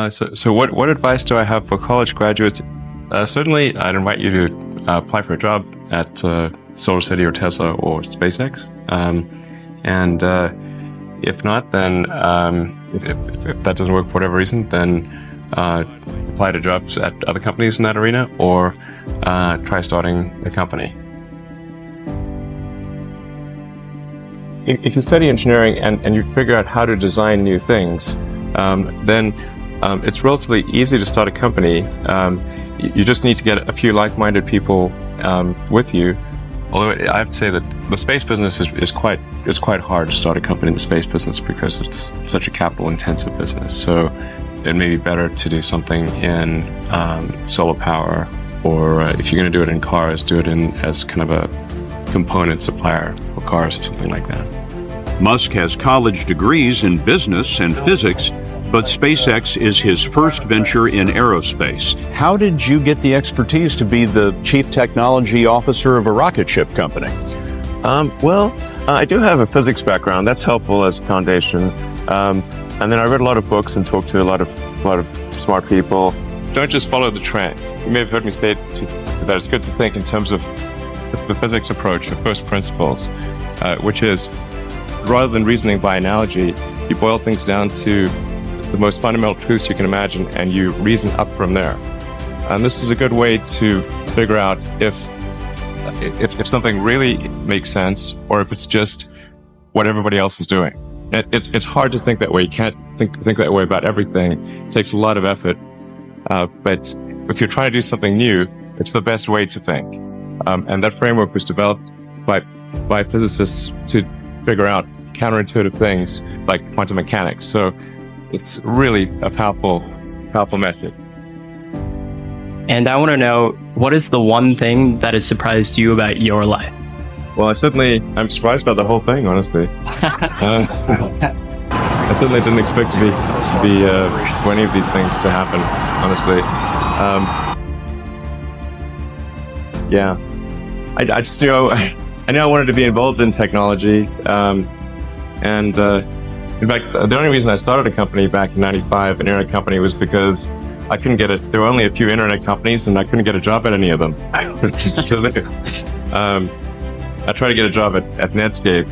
So what advice do I have for college graduates? Certainly, I'd invite you to apply for a job at SolarCity or Tesla or SpaceX. And if not, then if that doesn't work for whatever reason, then apply to jobs at other companies in that arena, or try starting a company. If you study engineering and you figure out how to design new things, then it's relatively easy to start a company. You just need to get a few like-minded people with you. Although I have to say that the space business is quite hard to start a company in the space business because it's such a capital-intensive business. So it may be better to do something in solar power, or if you're going to do it in cars, do it as kind of a component supplier for cars or something like that. Musk has college degrees in business and physics, but SpaceX is his first venture in aerospace. How did you get the expertise to be the chief technology officer of a rocket ship company? I do have a physics background. That's helpful as a foundation. And then I read a lot of books and talked to a lot of smart people. Don't just follow the trend. You may have heard me say that it's good to think in terms of the physics approach, the first principles, which is, rather than reasoning by analogy, you boil things down to the most fundamental truths you can imagine, and you reason up from there. And this is a good way to figure out if something really makes sense, or if it's just what everybody else is doing. It's hard to think that way. You can't think that way about everything. It takes a lot of effort. But if you're trying to do something new, it's the best way to think. And that framework was developed by physicists to figure out counterintuitive things like quantum mechanics. So it's really a powerful method. And I want to know, what is the one thing that has surprised you about your life? Well, I'm surprised about the whole thing, honestly. I certainly didn't expect to be for any of these things to happen, honestly. Yeah, I just, I knew I wanted to be involved in technology, and in fact, the only reason I started a company back in '95, an internet company, was because I couldn't get it. There were only a few internet companies, and I couldn't get a job at any of them. So I tried to get a job at Netscape,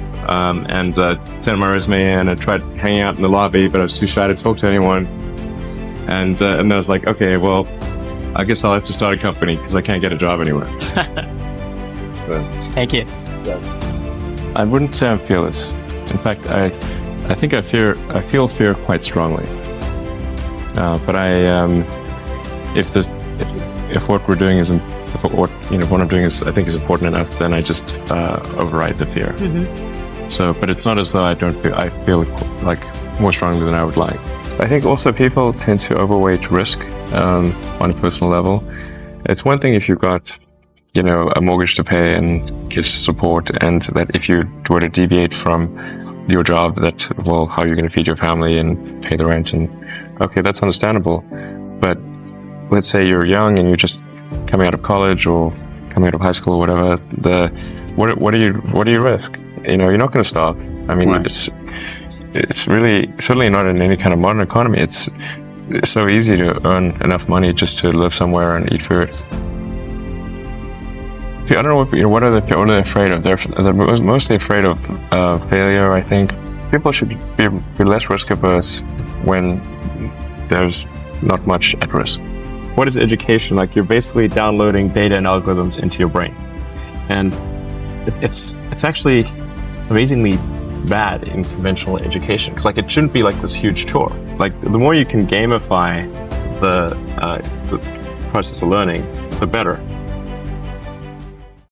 and sent my resume in. I tried hanging out in the lobby, but I was too shy to talk to anyone. And I was like, okay, well, I guess I'll have to start a company because I can't get a job anywhere. Thank you. I wouldn't say I'm fearless. In fact, I think I feel fear quite strongly. But if what we're doing what I'm doing I think is important enough, then I just override the fear. Mm-hmm. So, but it's not as though I feel like more strongly than I would like. I think also people tend to overweight risk on a personal level. It's one thing if you've got, a mortgage to pay and kids to support, and that if you were to deviate from your job, how are you going to feed your family and pay the rent? And okay, that's understandable. But let's say you're young and you're just coming out of college or coming out of high school or whatever. What do you risk? You're not going to stop. I mean, right. It's really certainly not in any kind of modern economy. It's so easy to earn enough money just to live somewhere and eat food. I don't know what are they afraid of? They're mostly afraid of failure. I think people should be less risk averse when there's not much at risk. What is education? Like, you're basically downloading data and algorithms into your brain, and it's actually amazingly bad in conventional education, because it shouldn't be like this huge chore. Like, the more you can gamify the process of learning, the better.